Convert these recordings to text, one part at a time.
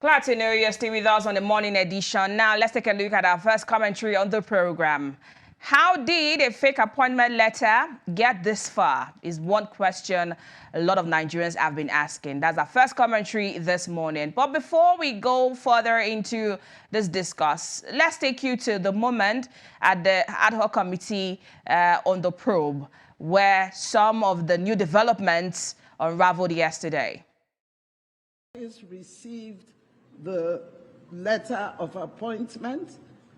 Glad to know you're still with us on the morning edition. Now, let's take a look at our first commentary on the program. How did a fake appointment letter get this far is one question a lot of Nigerians have been asking. That's our first commentary this morning. But before we go further into this discuss, let's take you to the moment at the ad hoc committee on the probe, where some of the new developments unraveled yesterday. Received the letter of appointment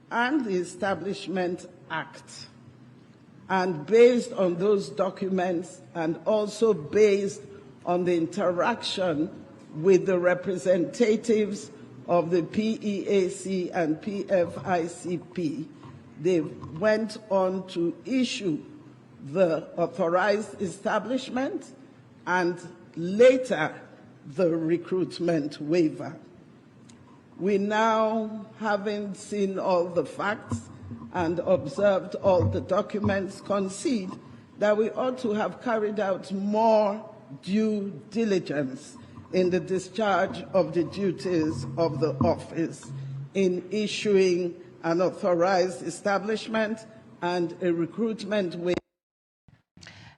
and the Establishment Act. And based on those documents and also based on the interaction with the representatives of the PEAC and PFIPC, they went on to issue the authorized establishment and later the recruitment waiver. We now, having seen all the facts and observed all the documents, concede that we ought to have carried out more due diligence in the discharge of the duties of the office in issuing an authorized establishment and a recruitment waiver.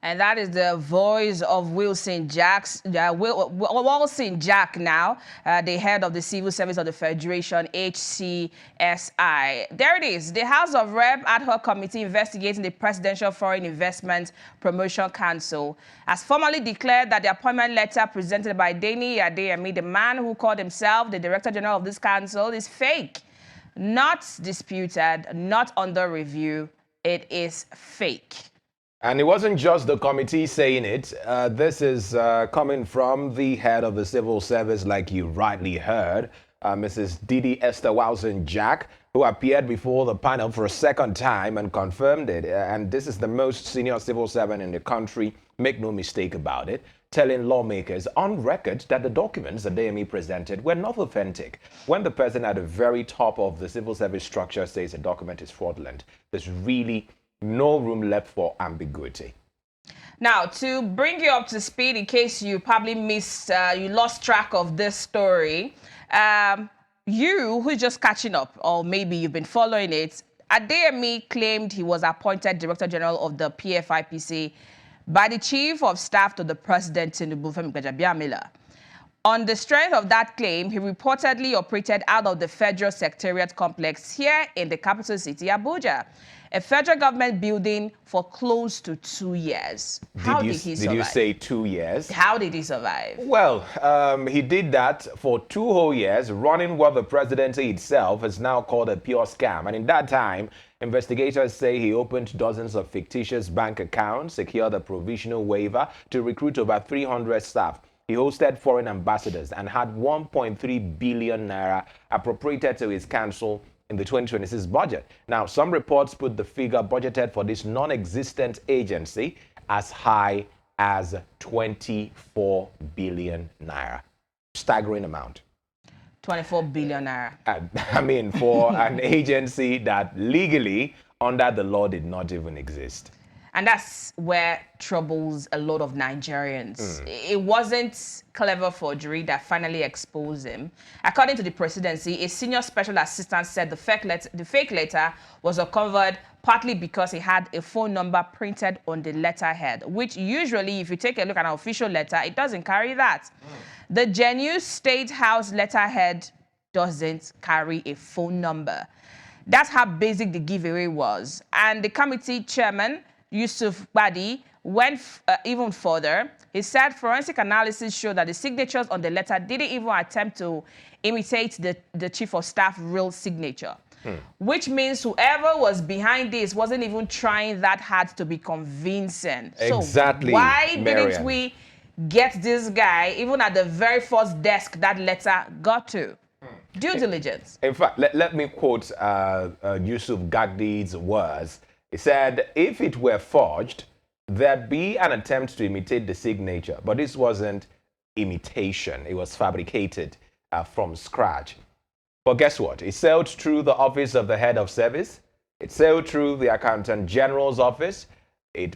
And that is the voice of Wilson Jack now, the head of the Civil Service of the Federation, HCSI. There it is. The House of Rep Ad hoc Committee investigating the Presidential Foreign Investment Promotion Council has formally declared that the appointment letter presented by Deni Adeyemi, the man who called himself the Director General of this council, is fake. Not disputed, not under review. It is fake. And it wasn't just the committee saying it. This is coming from the head of the civil service, like you rightly heard, Mrs. Didi Esther Wilson Jack, who appeared before the panel for a second time and confirmed it. And this is the most senior civil servant in the country, make no mistake about it, telling lawmakers on record that the documents that Adeyemi presented were not authentic. When the person at the very top of the civil service structure says a document is fraudulent, there's really no room left for ambiguity. Now, to bring you up to speed, in case you probably missed, you lost track of this story, you who's just catching up, or maybe you've been following it, Adeyemi claimed he was appointed Director General of the PFIPC by the Chief of Staff to the President, Tinubu, Femi Gbajabiamila. On the strength of that claim, he reportedly operated out of the Federal Secretariat complex here in the capital city, Abuja, a federal government building for close to 2 years. How did he survive? Did you say 2 years? How did he survive? Well, he did that for 2 whole years, running what the presidency itself has now called a pure scam. And in that time, investigators say he opened dozens of fictitious bank accounts, secured a provisional waiver to recruit over 300 staff. He hosted foreign ambassadors and had 1.3 billion naira appropriated to his council in the 2026 budget. Now, some reports put the figure budgeted for this non-existent agency as high as 24 billion naira. Staggering amount. 24 billion naira. I mean, for an agency that legally, under the law, did not even exist. And that's where troubles a lot of Nigerians. It wasn't clever forgery that finally exposed him. According to the presidency, a senior special assistant said the fake letter was uncovered partly because he had a phone number printed on the letterhead, which usually, if you take a look at an official letter, it doesn't carry that. The genuine State House letterhead doesn't carry a phone number. That's how basic the giveaway was. And the committee chairman, Yusuf Badi, went even further. He said forensic analysis showed that the signatures on the letter didn't even attempt to imitate the chief of staff real signature, which means whoever was behind this wasn't even trying that hard to be convincing. Exactly. So why didn't we get this guy even at the very first desk that letter got to? Due diligence. In fact, let me quote Yusuf Gagdi's words. He said, if it were forged, there'd be an attempt to imitate the signature. But this wasn't imitation. It was fabricated from scratch. But guess what? It sailed through the office of the head of service. It sailed through the accountant general's office. It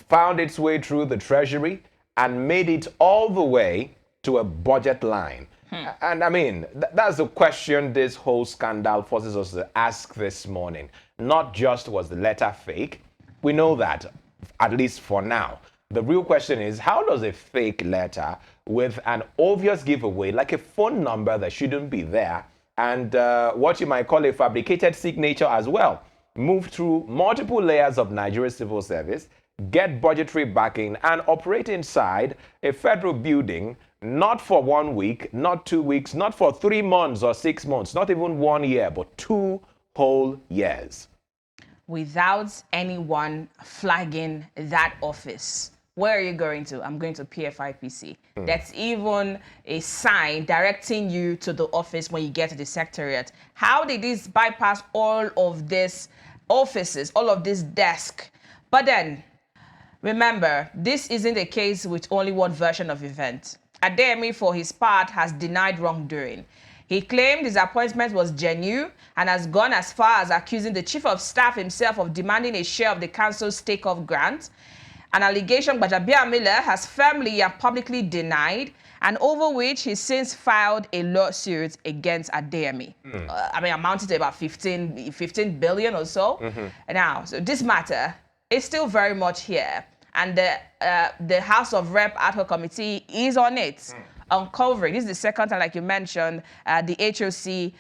found its way through the treasury and made it all the way to a budget line. And I mean, that's the question this whole scandal forces us to ask this morning. Not just was the letter fake. We know that, at least for now. The real question is, how does a fake letter with an obvious giveaway, like a phone number that shouldn't be there, and what you might call a fabricated signature as well, move through multiple layers of Nigeria's civil service, get budgetary backing, and operate inside a federal building, not for 1 week, not 2 weeks, not for 3 months or 6 months, not even 1 year, but 2 whole years? Without anyone flagging that office. Where are you going to? I'm going to PFIPC. That's even a sign directing you to the office when you get to the secretariat. How did this bypass all of these offices, all of this desk? But then, remember, this isn't a case with only one version of events. Adeyemi, for his part, has denied wrongdoing. He claimed his appointment was genuine and has gone as far as accusing the chief of staff himself of demanding a share of the council's take-off grant, an allegation Gbajabiamila Miller has firmly and publicly denied, and over which he since filed a lawsuit against Adeyemi. Amounted to about 15 billion or so. Now, so this matter is still very much here, and the House of Rep ad hoc committee is on it, uncovering. This is the second time, like you mentioned, the HOC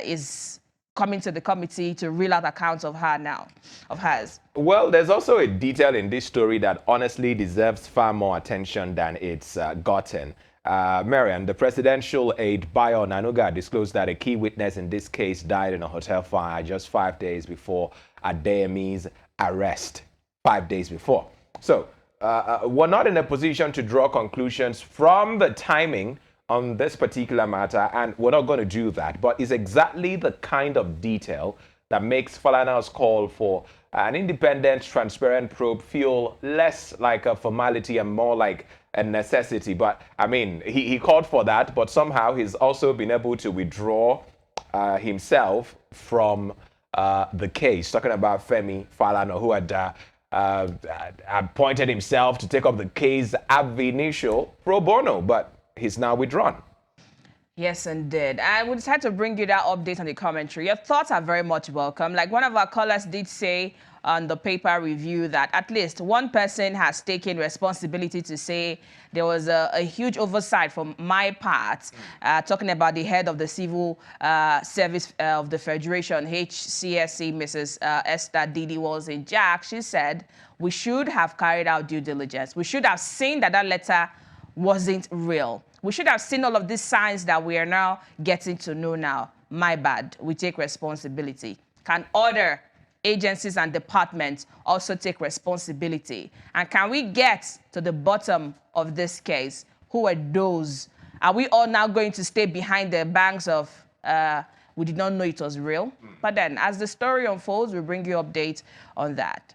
is coming to the committee to reel out accounts of hers. Well, there's also a detail in this story that honestly deserves far more attention than it's gotten. Marian, the presidential aide Bayo Nanuga disclosed that a key witness in this case died in a hotel fire just 5 days before Adeyemi's arrest. 5 days before. So, we're not in a position to draw conclusions from the timing on this particular matter, and we're not going to do that, but it's exactly the kind of detail that makes Falana's call for an independent, transparent probe feel less like a formality and more like a necessity. But I mean, he called for that, but somehow he's also been able to withdraw himself from the case, talking about Femi Falana, who had appointed himself to take up the case ab initio pro bono, but he's now withdrawn. Yes, indeed. And we decided to bring you that update on the commentary. Your thoughts are very much welcome. Like one of our callers did say on the paper review that at least one person has taken responsibility to say there was a huge oversight from my part, talking about the head of the civil service of the Federation, HCSC, Mrs. Esther Didi Walls-Jack. She said, we should have carried out due diligence. We should have seen that letter wasn't real. We should have seen all of these signs that we are now getting to know now. My bad. We take responsibility. Can other agencies and departments also take responsibility? And can we get to the bottom of this case? Who are those? Are we all now going to stay behind the banks of we did not know it was real? But then, as the story unfolds, we'll bring you updates on that.